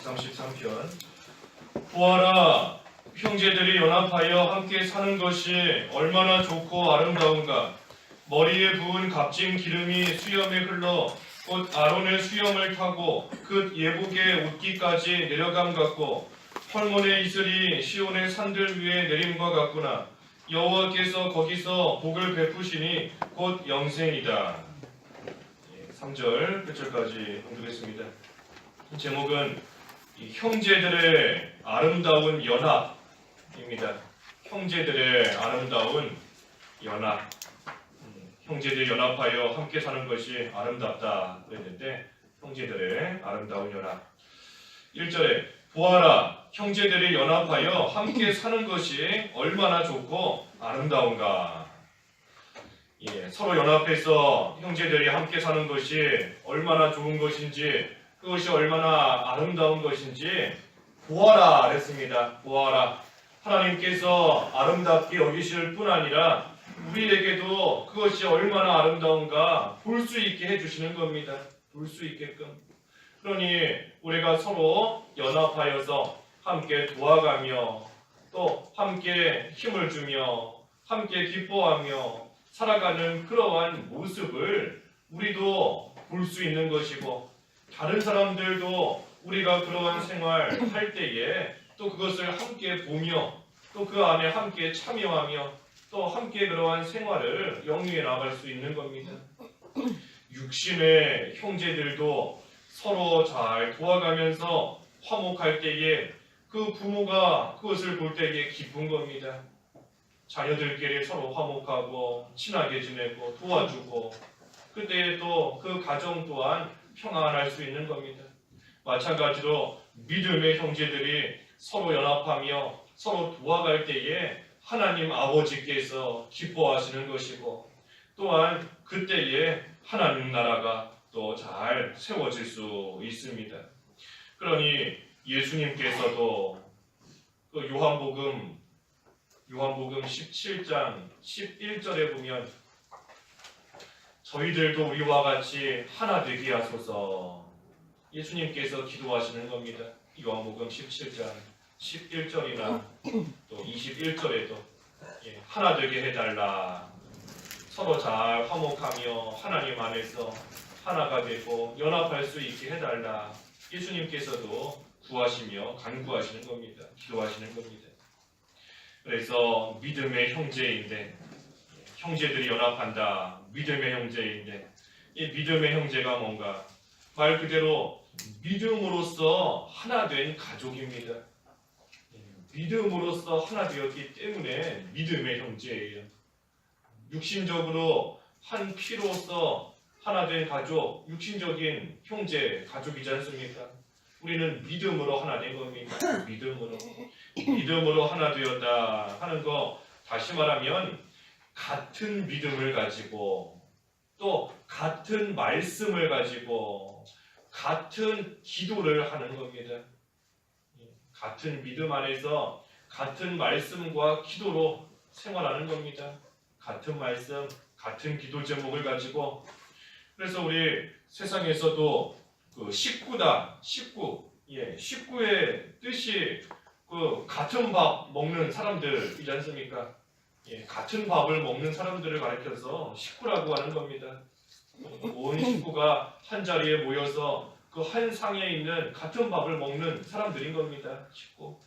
133편. 보아라, 형제들이 연합하여 함께 사는 것이 얼마나 좋고 아름다운가. 머리에 부은 값진 기름이 수염에 흘러 곧 아론의 수염을 타고 그 예복의 옷깃까지 내려감 같고 헐몬의 이슬이 시온의 산들 위에 내림과 같구나. 여호와께서 거기서 복을 베푸시니 곧 영생이다. 3절 끝절까지 봉독했습니다. 제목은 형제들의 아름다운 연합입니다. 형제들의 아름다운 연합. 형제들이 연합하여 함께 사는 것이 아름답다 그랬는데 형제들의 아름다운 연합. 1절에 보아라, 형제들이 연합하여 함께 사는 것이 얼마나 좋고 아름다운가. 서로 연합해서 형제들이 함께 사는 것이 얼마나 좋은 것인지, 그것이 얼마나 아름다운 것인지 보아라 그랬습니다. 보아라. 하나님께서 아름답게 여기실 뿐 아니라 우리에게도 그것이 얼마나 아름다운가 볼 수 있게 해주시는 겁니다. 볼 수 있게끔. 그러니 우리가 서로 연합하여서 함께 도와가며 또 함께 힘을 주며 함께 기뻐하며 살아가는 그러한 모습을 우리도 볼 수 있는 것이고, 다른 사람들도 우리가 그러한 생활 할 때에 또 그것을 함께 보며 또 그 안에 함께 참여하며 또 함께 그러한 생활을 영위해 나갈 수 있는 겁니다. 육신의 형제들도 서로 잘 도와가면서 화목할 때에 그 부모가 그것을 볼 때에 기쁜 겁니다. 자녀들끼리 서로 화목하고 친하게 지내고 도와주고 그때에 또 그 가정 또한 평안할 수 있는 겁니다. 마찬가지로 믿음의 형제들이 서로 연합하며 서로 도와갈 때에 하나님 아버지께서 기뻐하시는 것이고, 또한 그때에 하나님 나라가 또 잘 세워질 수 있습니다. 그러니 예수님께서도 그 요한복음 17장 11절에 보면 저희들도 우리와 같이 하나 되게 하소서, 예수님께서 기도하시는 겁니다. 요한복음 17장 11절이나 또 21절에도 하나 되게 해달라. 서로 잘 화목하며 하나님 안에서 하나가 되고 연합할 수 있게 해달라. 예수님께서도 구하시며 간구하시는 겁니다. 기도하시는 겁니다. 그래서 믿음의 형제인데, 형제들이 연합한다. 믿음의 형제인데, 이 믿음의 형제가 뭔가? 말 그대로 믿음으로써 하나 된 가족입니다. 믿음으로써 하나 되었기 때문에 믿음의 형제예요. 육신적으로 한 피로서 하나 된 가족, 육신적인 형제, 가족이지 않습니까? 우리는 믿음으로 하나 된 겁니다. 믿음으로 하나 되었다 하는 거, 다시 말하면 같은 믿음을 가지고 또 같은 말씀을 가지고 같은 기도를 하는 겁니다. 같은 믿음 안에서 같은 말씀과 기도로 생활하는 겁니다. 같은 말씀, 같은 기도 제목을 가지고. 그래서 우리 세상에서도 그 식구다, 식구의 뜻이 그 같은 밥 먹는 사람들이지 않습니까? 같은 밥을 먹는 사람들을 가리켜서 식구라고 하는 겁니다. 온 식구가 한 자리에 모여서 그 한 상에 있는 같은 밥을 먹는 사람들인 겁니다. 식구.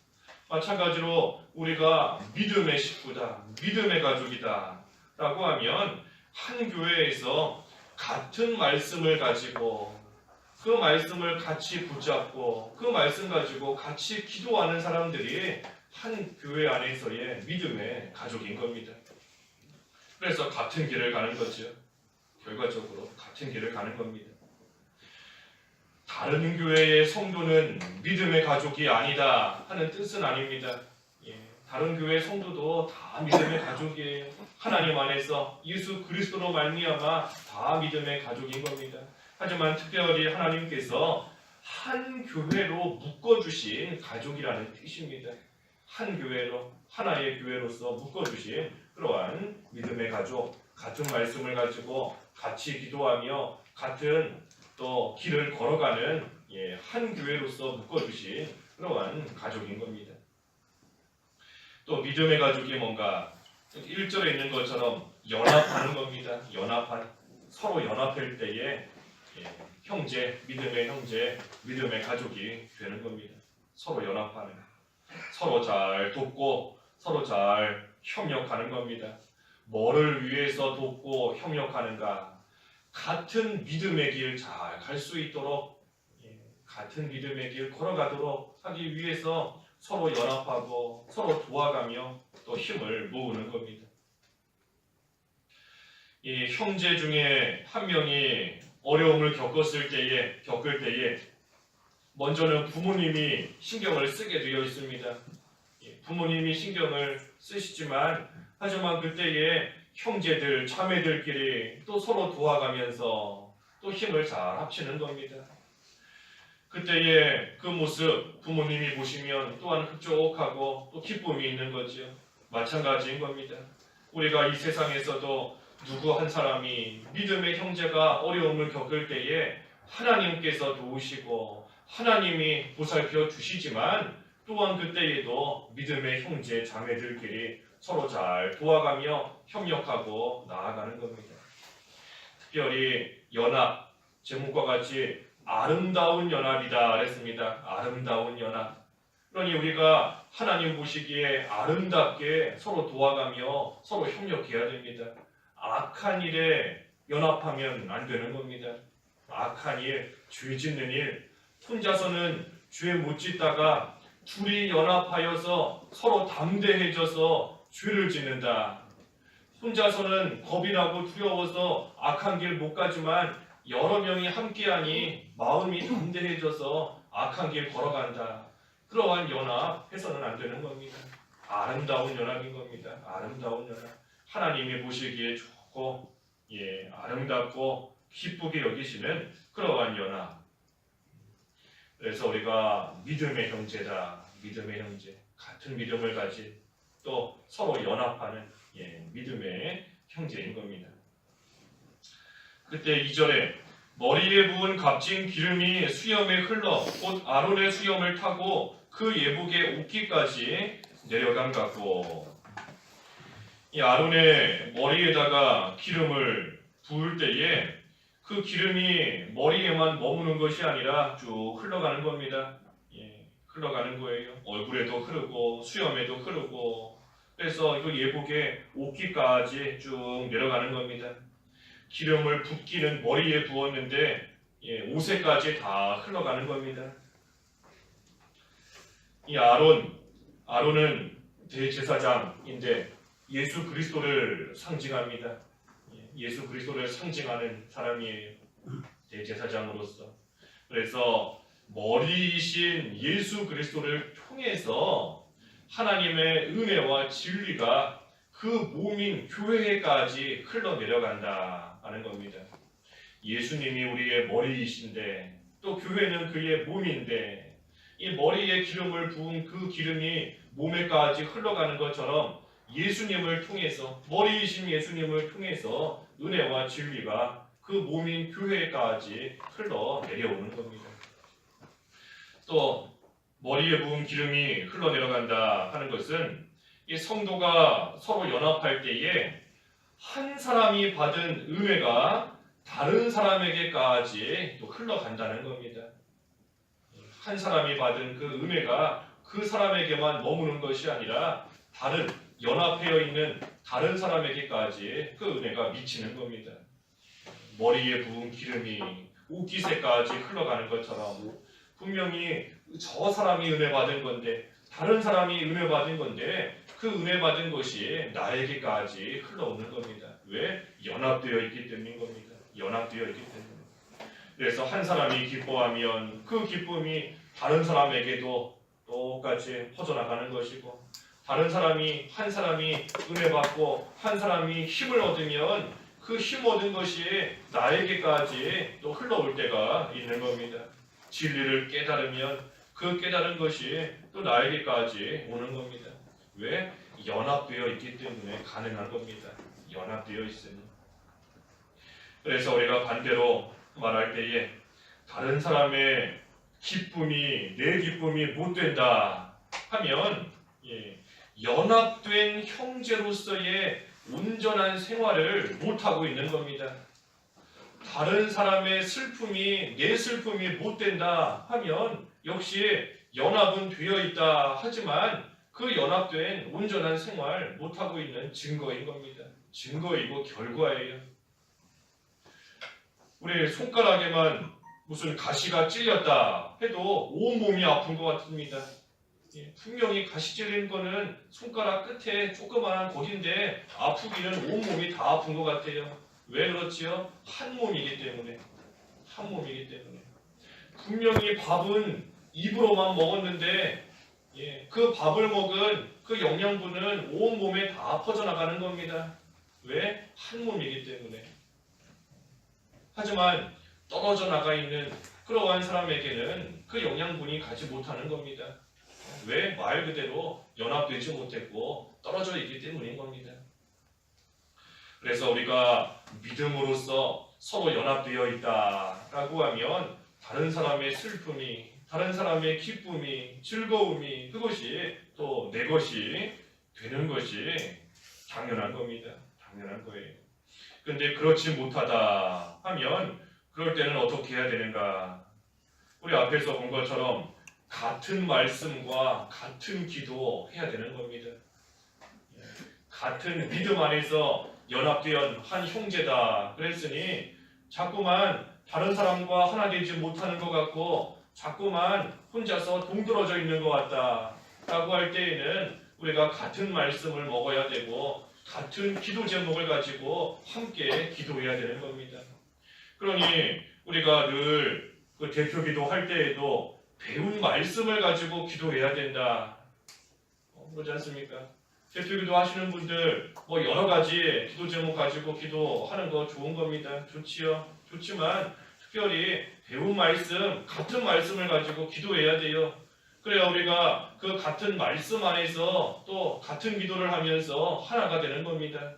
마찬가지로 우리가 믿음의 식구다, 믿음의 가족이다 라고 하면 한 교회에서 같은 말씀을 가지고 그 말씀을 같이 붙잡고 그 말씀 가지고 같이 기도하는 사람들이 한 교회 안에서의 믿음의 가족인 겁니다. 그래서 같은 길을 가는 거죠. 결과적으로 같은 길을 가는 겁니다. 다른 교회의 성도는 믿음의 가족이 아니다 하는 뜻은 아닙니다. 다른 교회 성도도 다 믿음의 가족이에요. 하나님 안에서 예수 그리스도로 말미암아 다 믿음의 가족인 겁니다. 하지만 특별히 하나님께서 한 교회로 묶어주신 가족이라는 뜻입니다. 한 교회로, 하나의 교회로서 묶어주신 그러한 믿음의 가족, 같은 말씀을 가지고 같이 기도하며 같은 또 길을 걸어가는 한 교회로서 묶어주신 그러한 가족인 겁니다. 또 믿음의 가족이 뭔가 1절에 있는 것처럼 연합하는 겁니다. 서로 연합할 때에 형제, 믿음의 형제, 믿음의 가족이 되는 겁니다. 서로 연합하는, 서로 잘 돕고 서로 잘 협력하는 겁니다. 뭐를 위해서 돕고 협력하는가? 같은 믿음의 길 잘 갈 수 있도록, 같은 믿음의 길 걸어가도록 하기 위해서 서로 연합하고 서로 도와가며 또 힘을 모으는 겁니다. 이 형제 중에 한 명이 어려움을 겪을 때에 먼저는 부모님이 신경을 쓰게 되어 있습니다. 부모님이 신경을 쓰시지만 하지만 그때에 형제들, 자매들끼리 또 서로 도와가면서 또 힘을 잘 합치는 겁니다. 그때의 그 모습 부모님이 보시면 또한 흡족하고 또 기쁨이 있는 거지요. 마찬가지인 겁니다. 우리가 이 세상에서도 누구 한 사람이 믿음의 형제가 어려움을 겪을 때에 하나님께서 도우시고 하나님이 보살펴 주시지만 또한 그때에도 믿음의 형제 자매들끼리 서로 잘 도와가며 협력하고 나아가는 겁니다. 특별히 연합, 제목과 같이 아름다운 연합이다 그랬습니다. 아름다운 연합. 그러니 우리가 하나님 보시기에 아름답게 서로 도와가며 서로 협력해야 됩니다. 악한 일에 연합하면 안 되는 겁니다. 악한 일, 죄 짓는 일, 혼자서는 죄 못 짓다가 둘이 연합하여서 서로 담대해져서 죄를 짓는다. 혼자서는 겁이 나고 두려워서 악한 길 못 가지만 여러 명이 함께하니 마음이 담대해져서 악한 길 걸어간다. 그러한 연합해서는 안 되는 겁니다. 아름다운 연합인 겁니다. 아름다운 연합. 하나님이 보시기에 좋고 아름답고 기쁘게 여기시는 그러한 연합. 그래서 우리가 믿음의 형제다. 믿음의 형제. 같은 믿음을 가진 또 서로 연합하는 믿음의 형제인 겁니다. 그때 2절에 머리에 부은 값진 기름이 수염에 흘러 곧 아론의 수염을 타고 그 예복의 옷깃까지 내려간 같고, 이 아론의 머리에다가 기름을 부을 때에 그 기름이 머리에만 머무는 것이 아니라 쭉 흘러가는 겁니다. 흘러가는 거예요. 얼굴에도 흐르고 수염에도 흐르고, 그래서 그 예복의 옷깃까지 쭉 내려가는 겁니다. 기름을 붓기는 머리에 부었는데 옷에까지 다 흘러가는 겁니다. 이 아론은 대제사장인데 예수 그리스도를 상징합니다. 예수 그리스도를 상징하는 사람이에요. 대제사장으로서. 그래서 머리이신 예수 그리스도를 통해서 하나님의 은혜와 진리가 그 몸인 교회에까지 흘러내려간다 하는 겁니다. 예수님이 우리의 머리이신데 또 교회는 그의 몸인데 이 머리에 기름을 부은 그 기름이 몸에까지 흘러가는 것처럼 예수님을 통해서, 머리이신 예수님을 통해서 은혜와 진리가 그 몸인 교회에까지 흘러내려오는 겁니다. 또 머리에 부은 기름이 흘러내려간다 하는 것은 이 성도가 서로 연합할 때에 한 사람이 받은 은혜가 다른 사람에게까지 또 흘러간다는 겁니다. 한 사람이 받은 그 은혜가 그 사람에게만 머무는 것이 아니라 다른 연합되어 있는 다른 사람에게까지 그 은혜가 미치는 겁니다. 머리에 부은 기름이 옷깃에까지 흘러가는 것처럼 분명히 저 사람이 은혜 받은 건데, 다른 사람이 은혜 받은 건데 그 은혜 받은 것이 나에게까지 흘러오는 겁니다. 왜? 연합되어 있기 때문인 겁니다. 연합되어 있기 때문에. 그래서 한 사람이 기뻐하면 그 기쁨이 다른 사람에게도 똑같이 퍼져나가는 것이고, 다른 사람이, 한 사람이 은혜 받고 한 사람이 힘을 얻으면 그 힘 얻은 것이 나에게까지 또 흘러올 때가 있는 겁니다. 진리를 깨달으면 그 깨달은 것이 또 나에게까지 오는 겁니다. 왜? 연합되어 있기 때문에 가능한 겁니다. 연합되어 있으니. 그래서 우리가 반대로 말할 때에 다른 사람의 기쁨이 내 기쁨이 못 된다 하면 연합된 형제로서의 온전한 생활을 못 하고 있는 겁니다. 다른 사람의 슬픔이 내 슬픔이 못 된다 하면 역시 연합은 되어 있다 하지만 그 연합된 온전한 생활 못 하고 있는 증거인 겁니다. 증거이고 결과예요. 우리 손가락에만 무슨 가시가 찔렸다 해도 온몸이 아픈 것 같습니다. 분명히 가시 찔린 거는 손가락 끝에 조그마한 거기인데 아프기는 온몸이 다 아픈 것 같아요. 왜 그렇지요? 한 몸이기 때문에. 한 몸이기 때문에. 분명히 밥은 입으로만 먹었는데 그 밥을 먹은 그 영양분은 온 몸에 다 퍼져나가는 겁니다. 왜? 한 몸이기 때문에. 하지만 떨어져 나가 있는 그러한 사람에게는 그 영양분이 가지 못하는 겁니다. 왜? 말 그대로 연합되지 못했고 떨어져 있기 때문인 겁니다. 그래서 우리가 믿음으로써 서로 연합되어 있다라고 하면 다른 사람의 슬픔이, 다른 사람의 기쁨이, 즐거움이 그것이 또 내 것이 되는 것이 당연한 겁니다. 당연한 거예요. 그런데 그렇지 못하다 하면 그럴 때는 어떻게 해야 되는가? 우리 앞에서 본 것처럼 같은 말씀과 같은 기도 해야 되는 겁니다. 같은 믿음 안에서 연합된 한 형제다 그랬으니 자꾸만 다른 사람과 하나 되지 못하는 것 같고 자꾸만 혼자서 동떨어져 있는 것 같다 라고 할 때에는 우리가 같은 말씀을 먹어야 되고 같은 기도 제목을 가지고 함께 기도해야 되는 겁니다. 그러니 우리가 늘 그 대표기도 할 때에도 배운 말씀을 가지고 기도해야 된다. 그러지 않습니까? 대표기도 하시는 분들 여러 가지 기도 제목 가지고 기도하는 거 좋은 겁니다. 좋지요. 좋지만 특별히 배운 말씀, 같은 말씀을 가지고 기도해야 돼요. 그래야 우리가 그 같은 말씀 안에서 또 같은 기도를 하면서 하나가 되는 겁니다.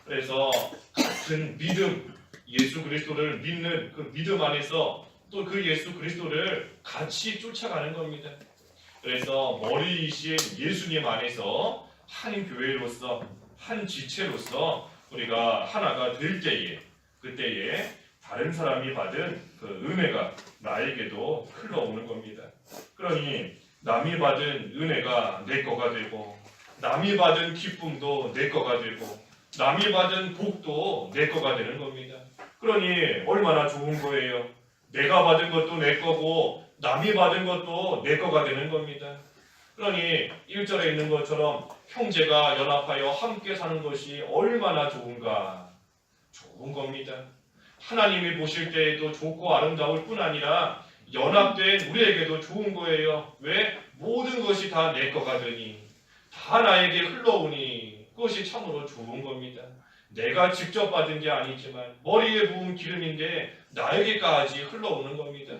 그래서 같은 믿음, 예수 그리스도를 믿는 그 믿음 안에서 또 그 예수 그리스도를 같이 쫓아가는 겁니다. 그래서 머리이신 예수님 안에서 한 교회로서 한 지체로서 우리가 하나가 될 때에 그때에 다른 사람이 받은 그 은혜가 나에게도 흘러오는 겁니다. 그러니 남이 받은 은혜가 내 거가 되고 남이 받은 기쁨도 내 거가 되고 남이 받은 복도 내 거가 되는 겁니다. 그러니 얼마나 좋은 거예요. 내가 받은 것도 내 거고 남이 받은 것도 내 거가 되는 겁니다. 그러니 1절에 있는 것처럼 형제가 연합하여 함께 사는 것이 얼마나 좋은가. 좋은 겁니다. 하나님이 보실 때에도 좋고 아름다울 뿐 아니라 연합된 우리에게도 좋은 거예요. 왜? 모든 것이 다 내 거가 되니 다 나에게 흘러오니 그것이 참으로 좋은 겁니다. 내가 직접 받은 게 아니지만 머리에 부은 기름인데 나에게까지 흘러오는 겁니다.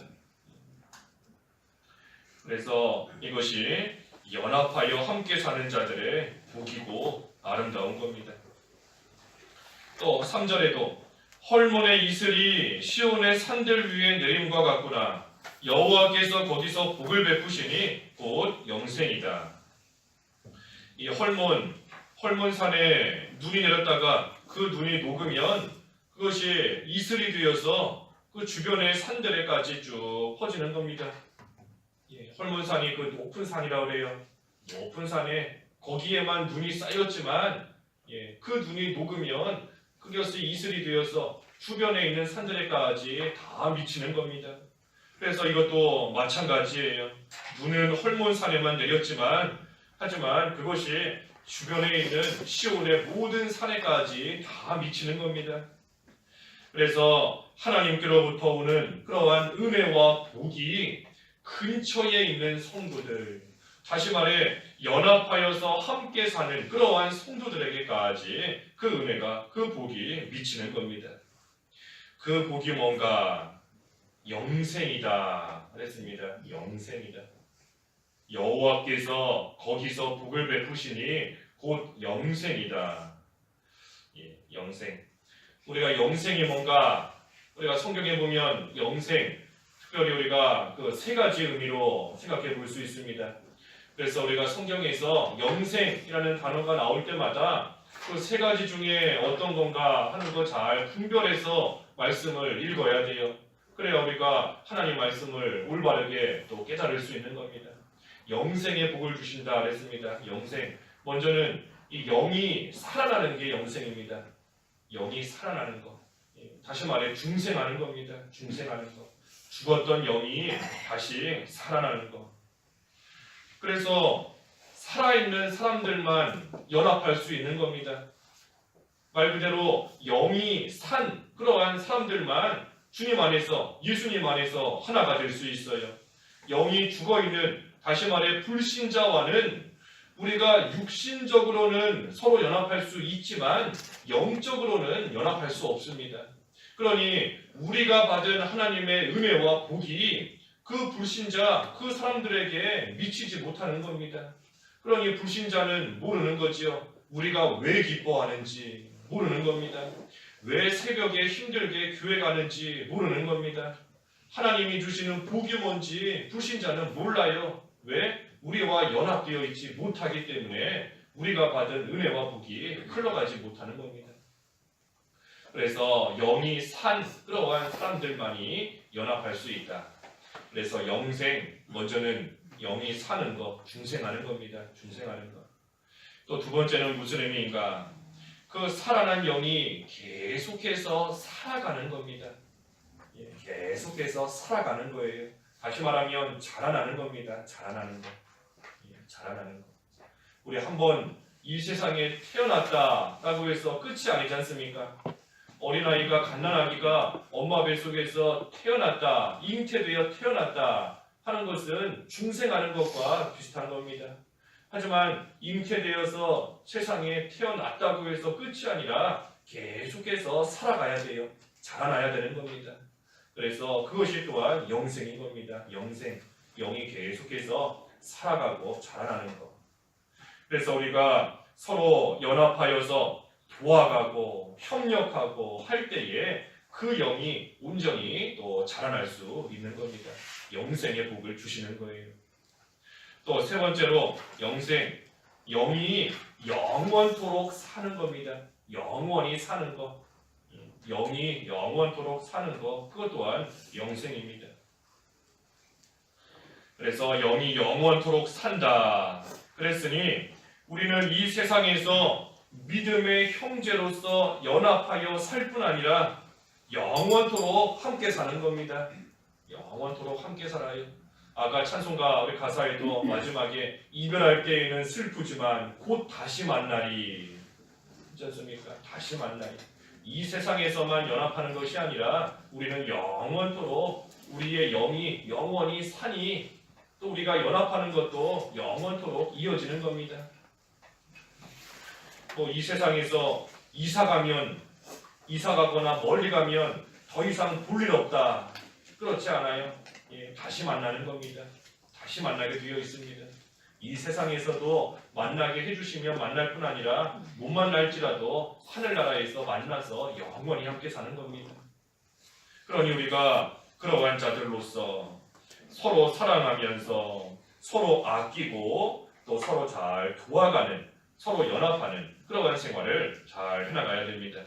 그래서 이것이 연합하여 함께 사는 자들의 복이고 아름다운 겁니다. 또 3절에도 헐몬의 이슬이 시온의 산들 위에 내림과 같구나. 여호와께서 거기서 복을 베푸시니 곧 영생이다. 이 헐몬산에 눈이 내렸다가 그 눈이 녹으면 그것이 이슬이 되어서 그 주변의 산들에까지 쭉 퍼지는 겁니다. 헐몬산이 그 높은 산이라고 그래요. 높은 산에 거기에만 눈이 쌓였지만 그 눈이 녹으면 그것이 이슬이 되어서 주변에 있는 산들에까지 다 미치는 겁니다. 그래서 이것도 마찬가지예요. 눈은 헐몬산에만 내렸지만 하지만 그것이 주변에 있는 시온의 모든 산에까지 다 미치는 겁니다. 그래서 하나님께로부터 오는 그러한 은혜와 복이 근처에 있는 성도들, 다시 말해 연합하여서 함께 사는 그러한 성도들에게까지 그 은혜가, 그 복이 미치는 겁니다. 그 복이 뭔가? 영생이다 그랬습니다. 영생이다. 여호와께서 거기서 복을 베푸시니 곧 영생이다. 영생. 우리가 영생이 뭔가? 우리가 성경에 보면 영생, 특별히 우리가 그 세 가지 의미로 생각해 볼 수 있습니다. 그래서 우리가 성경에서 영생이라는 단어가 나올 때마다 그 세 가지 중에 어떤 건가 하는 거 잘 분별해서 말씀을 읽어야 돼요. 그래야 우리가 하나님 말씀을 올바르게 또 깨달을 수 있는 겁니다. 영생의 복을 주신다 그랬습니다. 영생. 먼저는 이 영이 살아나는 게 영생입니다. 영이 살아나는 것. 다시 말해 중생하는 겁니다. 중생하는 것. 죽었던 영이 다시 살아나는 것. 그래서 살아있는 사람들만 연합할 수 있는 겁니다. 말 그대로 영이 산 그러한 사람들만 주님 안에서, 예수님 안에서 하나가 될 수 있어요. 영이 죽어있는, 다시 말해 불신자와는 우리가 육신적으로는 서로 연합할 수 있지만 영적으로는 연합할 수 없습니다. 그러니 우리가 받은 하나님의 은혜와 복이 그 불신자, 그 사람들에게 미치지 못하는 겁니다. 그러니 불신자는 모르는 거지요. 우리가 왜 기뻐하는지 모르는 겁니다. 왜 새벽에 힘들게 교회 가는지 모르는 겁니다. 하나님이 주시는 복이 뭔지 불신자는 몰라요. 왜? 우리와 연합되어 있지 못하기 때문에 우리가 받은 은혜와 복이 흘러가지 못하는 겁니다. 그래서 영이 산 그러한 사람들만이 연합할 수 있다. 그래서 영생, 먼저는 영이 사는 것, 중생하는 겁니다. 중생하는 것. 또 두 번째는 무슨 의미인가? 그 살아난 영이 계속해서 살아가는 겁니다. 계속해서 살아가는 거예요. 다시 말하면 자라나는 겁니다. 자라나는 것. 자라나는 것. 우리 한번 이 세상에 태어났다라고 해서 끝이 아니지 않습니까? 어린아이가 갓난아기가 엄마 뱃속에서 태어났다, 잉태되어 태어났다 하는 것은 중생하는 것과 비슷한 겁니다. 하지만 잉태되어서 세상에 태어났다고 해서 끝이 아니라 계속해서 살아가야 돼요. 자라나야 되는 겁니다. 그래서 그것이 또한 영생인 겁니다. 영생, 영이 계속해서 살아가고 자라나는 것. 그래서 우리가 서로 연합하여서 도와가고 협력하고 할 때에 그 영이 온전히 또 자라날 수 있는 겁니다. 영생의 복을 주시는 거예요. 또 세 번째로 영생, 영이 영원토록 사는 겁니다. 영원히 사는 것, 영이 영원토록 사는 것, 그것 또한 영생입니다. 그래서 영이 영원토록 산다. 그랬으니 우리는 이 세상에서 믿음의 형제로서 연합하여 살 뿐 아니라 영원토록 함께 사는 겁니다. 영원토록 함께 살아요. 아까 찬송가 우리 가사에도 마지막에 이별할 때에는 슬프지만 곧 다시 만나리. 그렇지 않습니까? 다시 만나리. 이 세상에서만 연합하는 것이 아니라 우리는 영원토록 우리의 영이 영원히 사니 또 우리가 연합하는 것도 영원토록 이어지는 겁니다. 또 이 세상에서 이사 가거나 멀리 가면 더 이상 볼 일 없다. 그렇지 않아요. 다시 만나는 겁니다. 다시 만나게 되어 있습니다. 이 세상에서도 만나게 해주시면 만날 뿐 아니라 못 만날지라도 하늘나라에서 만나서 영원히 함께 사는 겁니다. 그러니 우리가 그러한 자들로서 서로 사랑하면서 서로 아끼고 또 서로 잘 도와가는, 서로 연합하는 그러한 생활을 잘 해나가야 됩니다.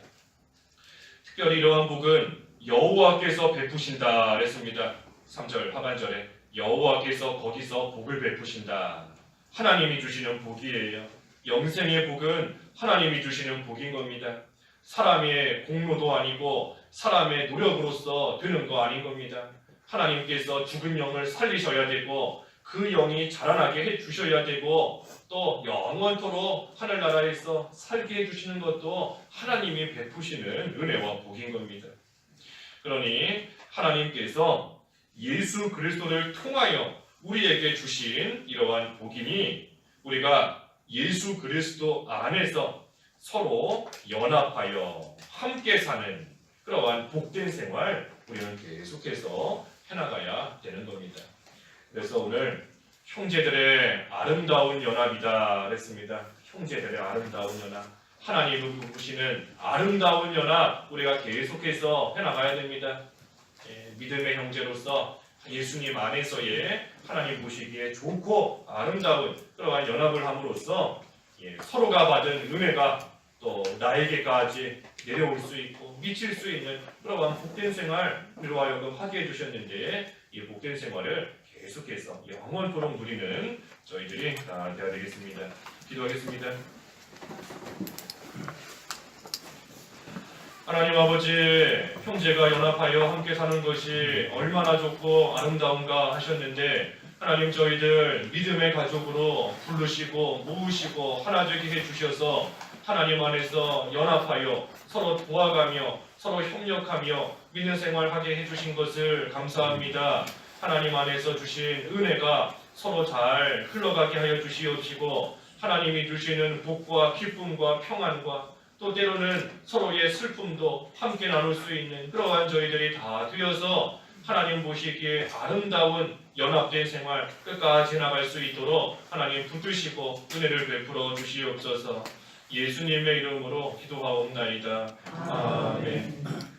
특별히 이러한 복은 여호와께서 베푸신다 그랬습니다. 3절 하반절에 여호와께서 거기서 복을 베푸신다. 하나님이 주시는 복이에요. 영생의 복은 하나님이 주시는 복인 겁니다. 사람의 공로도 아니고 사람의 노력으로서 되는 거 아닌 겁니다. 하나님께서 죽은 영을 살리셔야 되고 그 영이 자라나게 해주셔야 되고 또 영원토록 하늘나라에서 살게 해주시는 것도 하나님이 베푸시는 은혜와 복인 겁니다. 그러니 하나님께서 예수 그리스도를 통하여 우리에게 주신 이러한 복이니 우리가 예수 그리스도 안에서 서로 연합하여 함께 사는 그러한 복된 생활 우리는 계속해서 해나가야 되는 겁니다. 그래서 오늘 형제들의 아름다운 연합이다 그랬습니다. 형제들의 아름다운 연합, 하나님을 부르시는 아름다운 연합 우리가 계속해서 해나가야 됩니다. 믿음의 형제로서 예수님 안에서의 하나님 보시기에 좋고 아름다운 그러한 연합을 함으로써 서로가 받은 은혜가 또 나에게까지 내려올 수 있고 미칠 수 있는 그러한 복된 생활 우리로 하여금 하게 해주셨는데 이 복된 생활을 계속해서 영원토록 누리는 저희들이 되어야 되겠습니다. 기도하겠습니다. 하나님 아버지, 형제가 연합하여 함께 사는 것이 얼마나 좋고 아름다운가 하셨는데 하나님 저희들 믿음의 가족으로 부르시고 모으시고 하나 되게 해주셔서 하나님 안에서 연합하여 서로 도와가며 서로 협력하며 믿는 생활하게 해주신 것을 감사합니다. 하나님 안에서 주신 은혜가 서로 잘 흘러가게 하여 주시옵시고 하나님이 주시는 복과 기쁨과 평안과 또 때로는 서로의 슬픔도 함께 나눌 수 있는 그러한 저희들이 다 되어서 하나님 보시기에 아름다운 연합된 생활 끝까지 나갈 수 있도록 하나님 붙드시고 은혜를 베풀어 주시옵소서. 예수님의 이름으로 기도하옵나이다. 아멘.